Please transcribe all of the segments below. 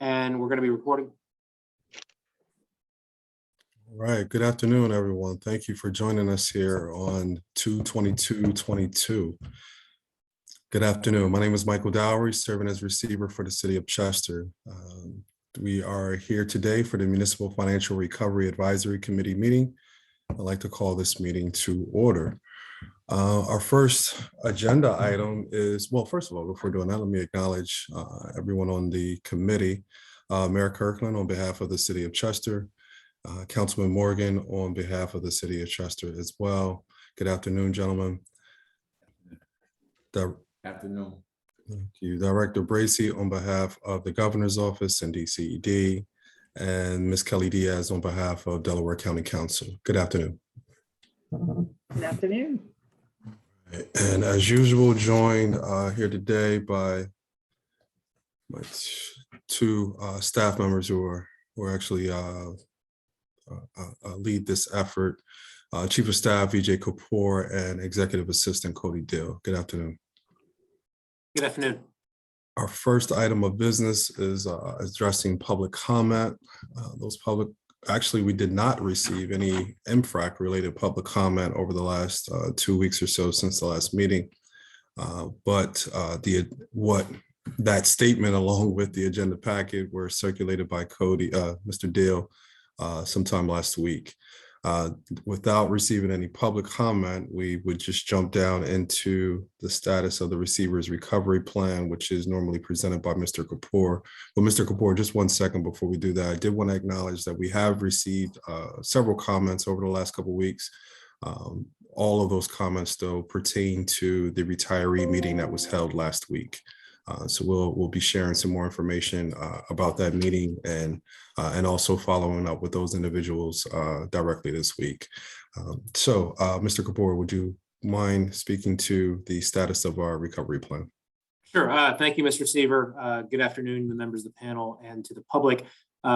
and we're going to be recording. All right, good afternoon, everyone. Thank you for joining us here on 2/22/22. Good afternoon. My name is Michael Dowry, serving as receiver for the City of Chester. We are here today for the Municipal Financial Recovery Advisory Committee meeting. I'd like to call this meeting to order. Our first agenda item is, well, first of all, before doing that, let me acknowledge everyone on the committee. Mayor Kirkland on behalf of the City of Chester, Councilman Morgan on behalf of the City of Chester as well. Good afternoon, gentlemen. Afternoon. Thank you. Director Bracy on behalf of the Governor's Office and DCED, and Ms. Kelly Diaz on behalf of Delaware County Council. Good afternoon. Good afternoon. And as usual, joined here today by my two staff members who actually lead this effort, Chief of Staff Vijay Kapoor and Executive Assistant Cody Dill. Good afternoon. Good afternoon. Our first item of business is addressing public comment. Actually, we did not receive any MFRAC related public comment over the last 2 weeks or so since the last meeting. But that statement along with the agenda packet were circulated by Cody, Mr. Dill, sometime last week. Without receiving any public comment, we would just jump down into the status of the receiver's recovery plan, which is normally presented by Mr. Kapoor. Well, Mr. Kapoor, just 1 second before we do that, I did want to acknowledge that we have received several comments over the last couple of weeks. All of those comments, though, pertain to the retiree meeting that was held last week. So we'll be sharing some more information about that meeting and also following up with those individuals directly this week. Mr. Kapoor, would you mind speaking to the status of our recovery plan? Sure. Thank you, Mr. Receiver. Good afternoon, the members of the panel and to the public.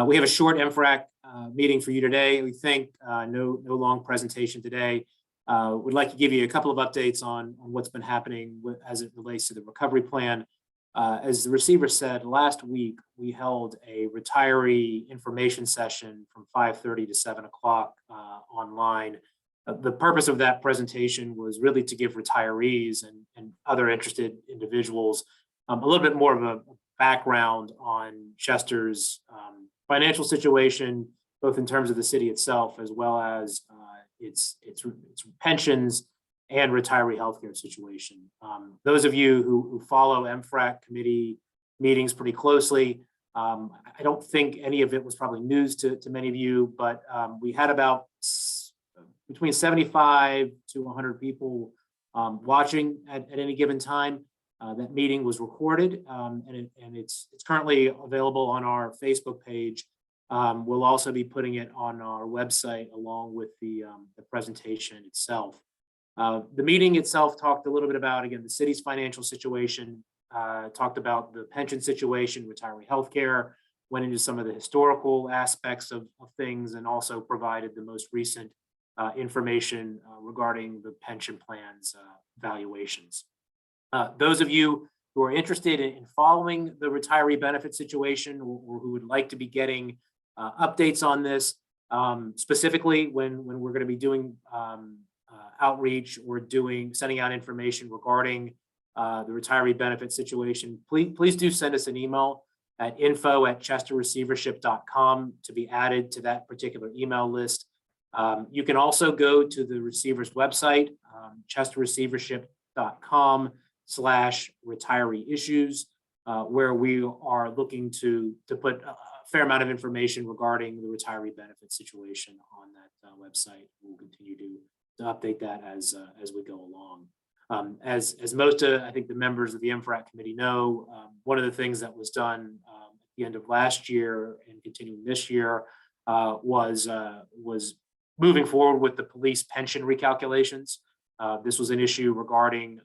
We have a short MFRAC meeting for you today. We think no long presentation today. Would like to give you a couple of updates on what's been happening as it relates to the recovery plan. As the receiver said, last week, we held a retiree information session from 5:30 to 7 o'clock online. The purpose of that presentation was really to give retirees and other interested individuals a little bit more of a background on Chester's financial situation, both in terms of the city itself, as well as its pensions and retiree healthcare situation. Those of you who follow MFRAC committee meetings pretty closely, I don't think any of it was probably news to many of you, but we had about between 75 to 100 people watching at any given time. That meeting was recorded and it's currently available on our Facebook page. We'll also be putting it on our website along with the presentation itself. The meeting itself talked a little bit about, again, the city's financial situation, talked about the pension situation, retiree healthcare, went into some of the historical aspects of things, and also provided the most recent information regarding the pension plans valuations. Those of you who are interested in following the retiree benefit situation or who would like to be getting updates on this, specifically when we're going to be doing outreach or sending out information regarding the retiree benefit situation, please do send us an email at info@chesterreceivership.com to be added to that particular email list. You can also go to the receiver's website, chesterreceivership.com/retiree issues, where we are looking to put a fair amount of information regarding the retiree benefit situation on that website. We'll continue to update that as we go along. As most I think the members of the MFRAC committee know, one of the things that was done at the end of last year and continuing this year was moving forward with the police pension recalculations. This was an issue regarding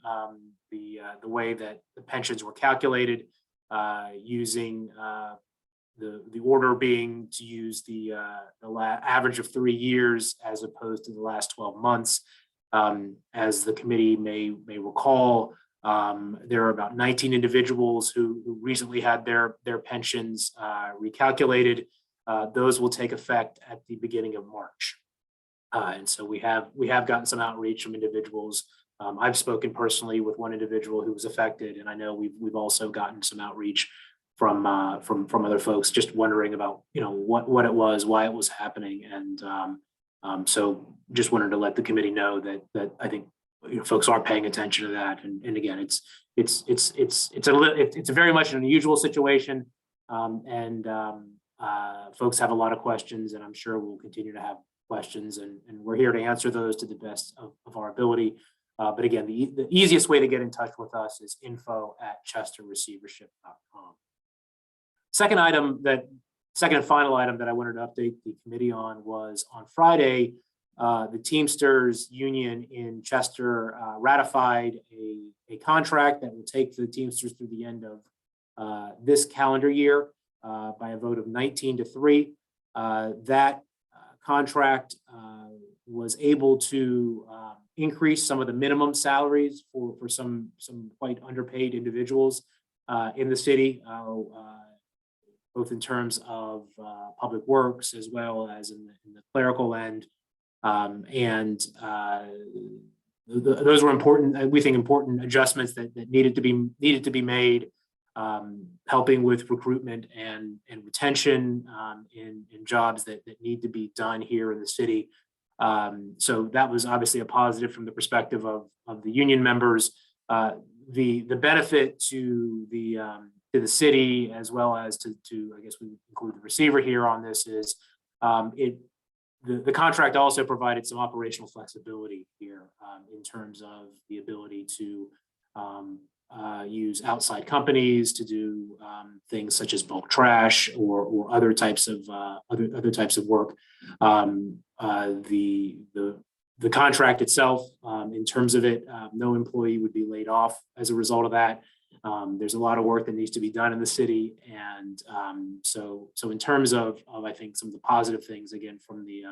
the way that the pensions were calculated, using the order being to use the average of 3 years as opposed to the last 12 months. As the committee may recall, There are about 19 individuals who recently had their pensions recalculated. Those will take effect at the beginning of March. And so we have gotten some outreach from individuals. I've spoken personally with one individual who was affected, and I know we've also gotten some outreach from other folks just wondering about what it was, why it was happening, and so just wanted to let the committee know that I think folks are paying attention to that. And again, it's a very much an unusual situation, and folks have a lot of questions, and I'm sure we'll continue to have questions, and we're here to answer those to the best of our ability. But again, the easiest way to get in touch with us is info@chesterreceivership.com. Second and final item that I wanted to update the committee on was on Friday, the Teamsters Union in Chester ratified a contract that will take the Teamsters through the end of this calendar year by a vote of 19-3. That contract was able to increase some of the minimum salaries for some quite underpaid individuals in the city, both in terms of public works as well as in the clerical end. Those were important, we think, important adjustments that needed to be made, helping with recruitment and retention in jobs that need to be done here in the city. So that was obviously a positive from the perspective of the union members. The benefit to the city, as well as to I guess we include the receiver here on this, is the contract also provided some operational flexibility here in terms of the ability to use outside companies to do things such as bulk trash or other types of work. The contract itself, in terms of it, no employee would be laid off as a result of that. There's a lot of work that needs to be done in the city, and so in terms of I think some of the positive things, again, from the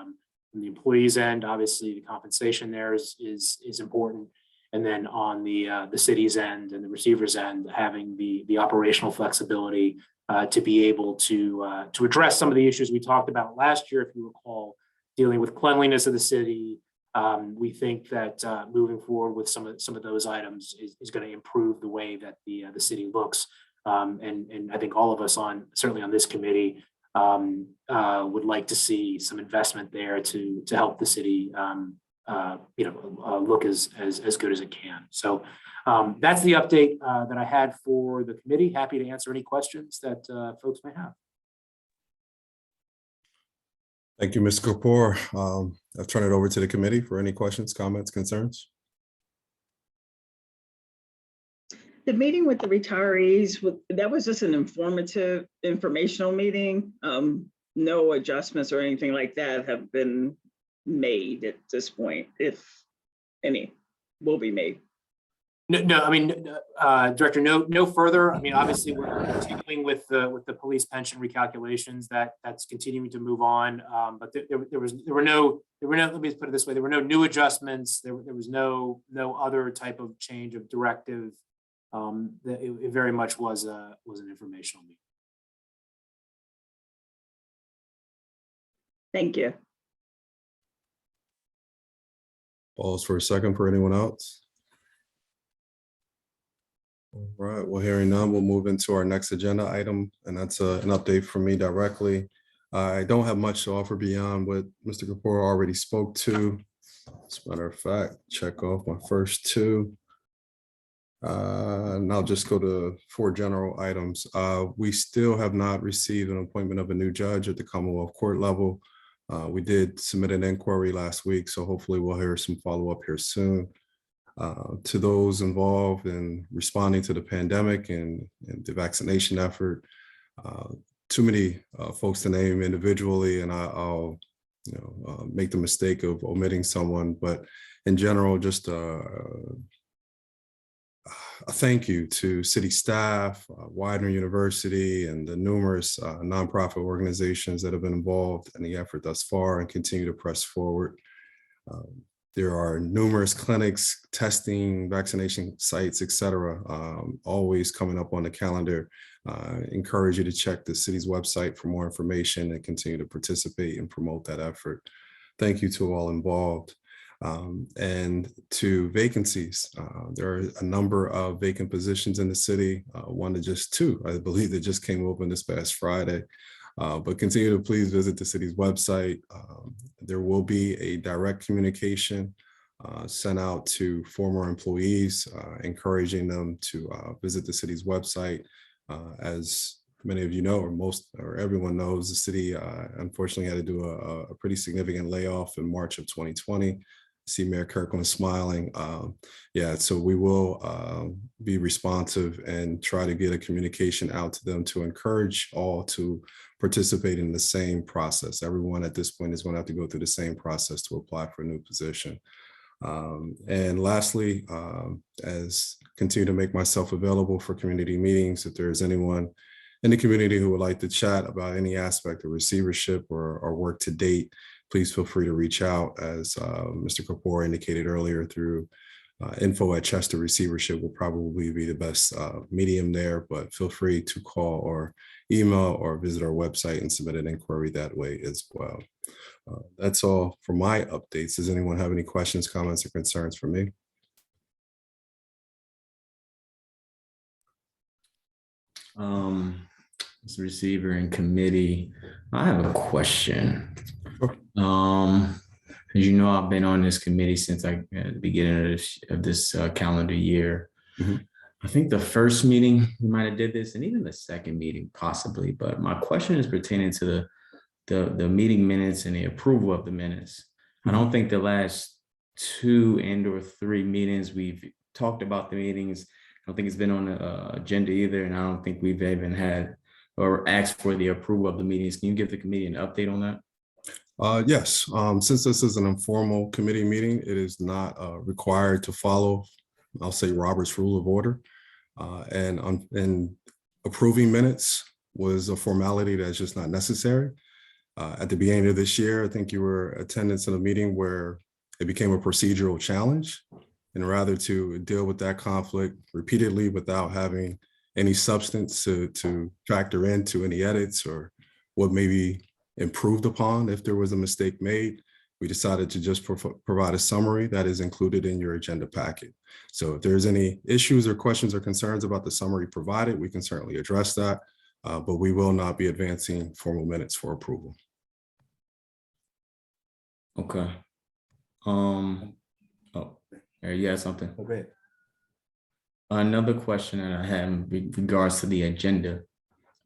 employees' end, obviously the compensation there is important. And then on the city's end and the receiver's end, having the operational flexibility to be able to address some of the issues we talked about last year, if you recall, dealing with cleanliness of the city. We think that moving forward with some of those items is going to improve the way that the city looks. And I think all of us certainly on this committee would like to see some investment there to help the city look as good as it can. So that's the update that I had for the committee. Happy to answer any questions that folks may have. Thank you, Mr. Kapoor. I'll turn it over to the committee for any questions, comments, concerns. The meeting with the retirees, that was just an informational meeting. No adjustments or anything like that have been made at this point, if any will be made. No, I mean, Director, no further. I mean, obviously we're continuing with the police pension recalculations. That's continuing to move on. But there were no. Let me put it this way: there were no new adjustments. There was no other type of change of directive. It very much was an informational meeting. Thank you. Pause for a second for anyone else. All right, well, hearing none, we'll move into our next agenda item, and that's an update from me directly. I don't have much to offer beyond what Mr. Kapoor already spoke to. As a matter of fact, check off my first two. And I'll just go to 4 general items. We still have not received an appointment of a new judge at the Commonwealth Court level. We did submit an inquiry last week, so hopefully we'll hear some follow-up here soon. To those involved in responding to the pandemic and the vaccination effort, too many folks to name individually, and I'll make the mistake of omitting someone, but in general, just a thank you to city staff, Widener University, and the numerous nonprofit organizations that have been involved in the effort thus far and continue to press forward. There are numerous clinics, testing, vaccination sites, et cetera, always coming up on the calendar. Encourage you to check the city's website for more information and continue to participate and promote that effort. Thank you to all involved. And to vacancies, there are a number of vacant positions in the city, one to just two, I believe, that just came open this past Friday. But continue to please visit the city's website. There will be a direct communication sent out to former employees, encouraging them to visit the city's website. As many of you know, or most or everyone knows, the city unfortunately had to do a pretty significant layoff in March of 2020. See Mayor Kirkland smiling. Yeah, so we will be responsive and try to get a communication out to them to encourage all to participate in the same process. Everyone at this point is going to have to go through the same process to apply for a new position. And lastly, as continue to make myself available for community meetings, if there is anyone in the community who would like to chat about any aspect of receivership or work to date, please feel free to reach out, as Mr. Kapoor indicated earlier, through info@Chester Receivership will probably be the best medium there, but feel free to call or email or visit our website and submit an inquiry that way as well. That's all for my updates. Does anyone have any questions, comments, or concerns for me? As a receiver and committee, I have a question. Sure. As you know, I've been on this committee since at the beginning of this calendar year. Mhm. I think the first meeting we might have did this, and even the second meeting possibly. But my question is pertaining to the meeting minutes and the approval of the minutes. I don't think the last 2 and/or 3 meetings we've talked about the meetings. I don't think it's been on the agenda either, and I don't think we've even had or asked for the approval of the meetings. Can you give the committee an update on that? Yes, since this is an informal committee meeting, it is not required to follow, I'll say, Robert's Rule of Order. And approving minutes was a formality that's just not necessary. At the beginning of this year, I think you were attendance in a meeting where it became a procedural challenge. And rather to deal with that conflict repeatedly without having any substance to factor into any edits or what may be improved upon if there was a mistake made, we decided to just provide a summary that is included in your agenda packet. So if there's any issues or questions or concerns about the summary provided, we can certainly address that, but we will not be advancing formal minutes for approval. Okay. Oh, you had something? Okay. Another question that I have in regards to the agenda.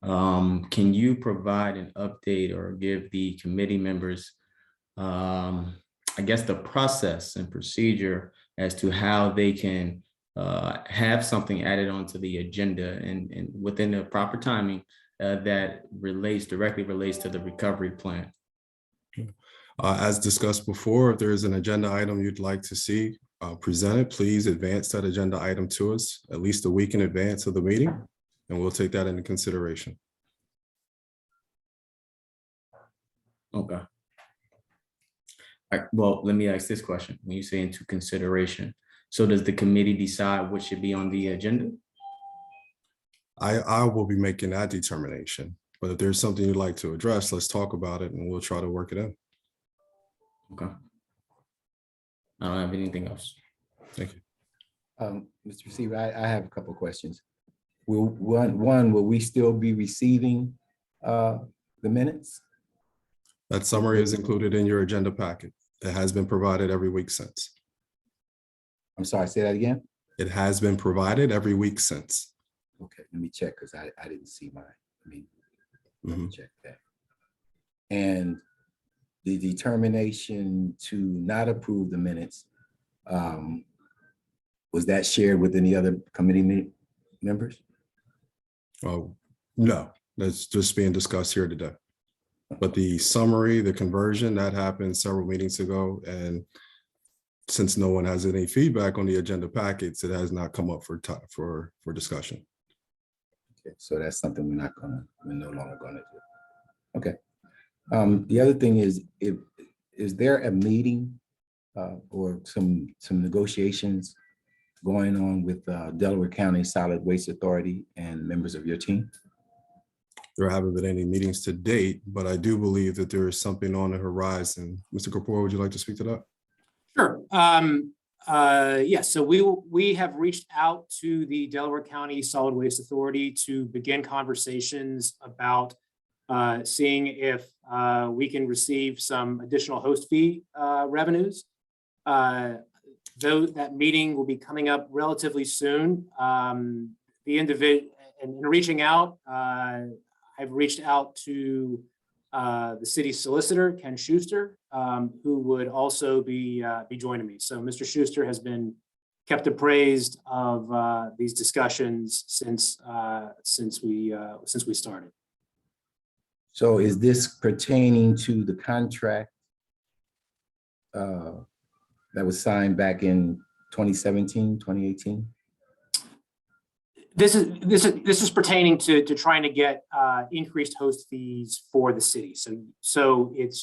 Can you provide an update or give the committee members, I guess, the process and procedure as to how they can have something added onto the agenda and within the proper timing that directly relates to the recovery plan? As discussed before, if there is an agenda item you'd like to see presented, please advance that agenda item to us at least a week in advance of the meeting, and we'll take that into consideration. Okay. All right, well, let me ask this question. When you say into consideration, so does the committee decide what should be on the agenda? I will be making that determination, but if there's something you'd like to address, let's talk about it and we'll try to work it out. Okay. I don't have anything else. Thank you. Mr. Receiver, I have a couple of questions. Will we still be receiving the minutes? That summary is included in your agenda packet. It has been provided every week since. I'm sorry, say that again? It has been provided every week since. Okay, let me check because I didn't see mine. Let me Mhm. check that. And the determination to not approve the minutes, was that shared with any other committee members? Oh, no, that's just being discussed here today. But the summary, the conversion, that happened several meetings ago. And since no one has any feedback on the agenda packets, it has not come up for discussion. Okay, so that's something we're no longer gonna do. Okay. The other thing is there a meeting or some negotiations going on with Delaware County Solid Waste Authority and members of your team? There haven't been any meetings to date, but I do believe that there is something on the horizon. Mr. Kapoor, would you like to speak to that? Sure. Yes, so we have reached out to the Delaware County Solid Waste Authority to begin conversations about seeing if we can receive some additional host fee revenues. Though that meeting will be coming up relatively soon. The individual and in reaching out, I've reached out to the city solicitor, Ken Schuster, who would also be joining me. So Mr. Schuster has been kept appraised of these discussions since we started. So is this pertaining to the contract that was signed back in 2017, 2018? This is pertaining to trying to get increased host fees for the city. So it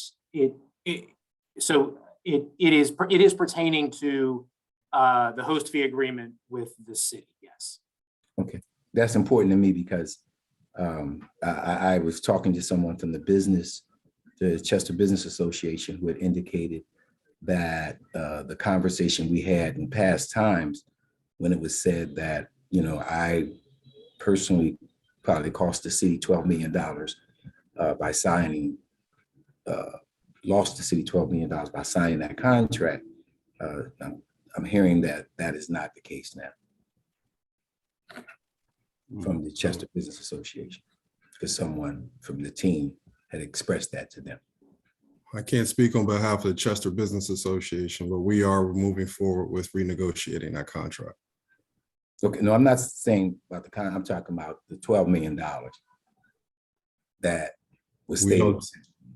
is pertaining to the host fee agreement with the city. Yes. Okay, that's important to me because I was talking to someone from the Chester Business Association, who had indicated that the conversation we had in past times, when it was said that, you know, I personally probably cost the city $12 million by signing, lost the city $12 million by signing that contract. I'm hearing that that is not the case now from the Chester Business Association, because someone from the team had expressed that to them. I can't speak on behalf of the Chester Business Association, but we are moving forward with renegotiating that contract. Okay, no, I'm not saying about the contract. I'm talking about the $12 million that was stated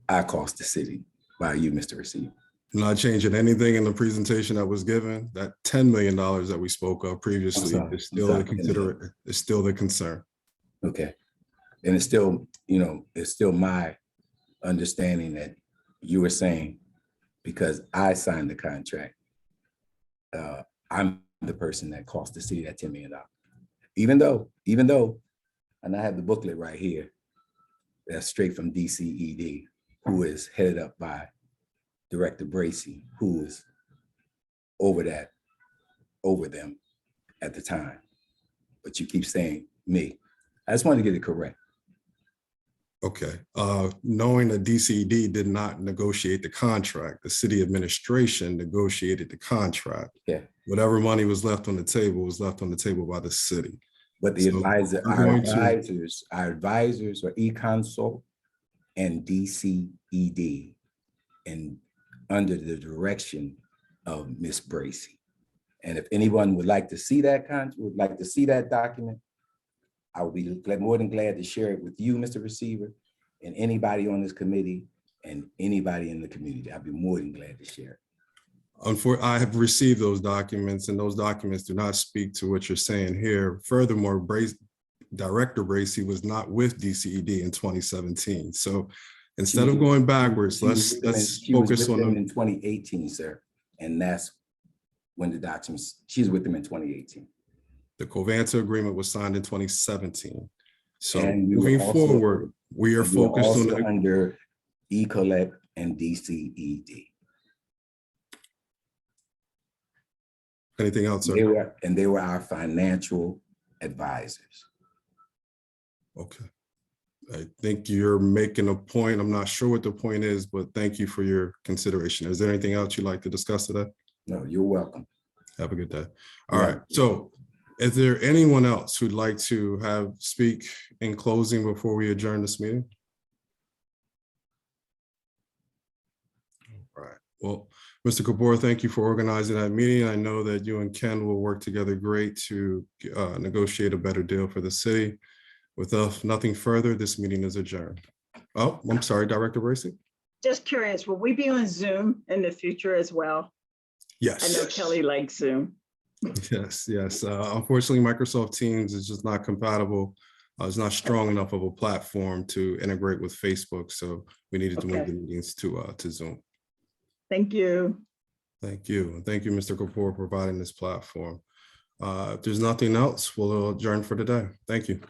I cost the city by you, Mr. Receiver. Not changing anything in the presentation that was given. That $10 million that we spoke of previously is still the concern. Okay, and it's still, you know, it's still my understanding that you were saying, because I signed the contract, I'm the person that cost the city that $10 million. Even though, and I have the booklet right here, that's straight from DCED, who is headed up by Director Bracy, who is over them at the time. But you keep saying me. I just wanted to get it correct. Okay, knowing that DCED did not negotiate the contract, the city administration negotiated the contract. Yeah. Whatever money was left on the table was left on the table by the city. But the So our advisors are eConsult and DCED, and under the direction of Ms. Bracy. And if anyone would like to see that document, I would be more than glad to share it with you, Mr. Receiver, and anybody on this committee and anybody in the community. I'd be more than glad to share it. I have received those documents, and those documents do not speak to what you're saying here. Furthermore, Director Bracy was not with DCED in 2017. So instead of going backwards, let's focus on them in 2018, sir. And that's when the documents, she's with them in 2018. The Covanta agreement was signed in 2017. So and moving forward, we are focused on under eCollect and DCED. Anything else, sir? They were our financial advisors. Okay. I think you're making a point. I'm not sure what the point is, but thank you for your consideration. Is there anything else you'd like to discuss today? No, you're welcome. Have a good day. All right. So is there anyone else who'd like to speak in closing before we adjourn this meeting? All right. Well, Mr. Kapoor, thank you for organizing that meeting. I know that you and Ken will work together great to negotiate a better deal for the city. With nothing further, this meeting is adjourned. Oh, I'm sorry, Director Bracy. Just curious, will we be on Zoom in the future as well? Yes. I know Kelly likes Zoom. Yes. Unfortunately, Microsoft Teams is just not compatible. It's not strong enough of a platform to integrate with Facebook. So we needed to move the meetings to Zoom. Thank you. Thank you. And thank you, Mr. Kapoor, for providing this platform. If there's nothing else, we'll adjourn for today. Thank you.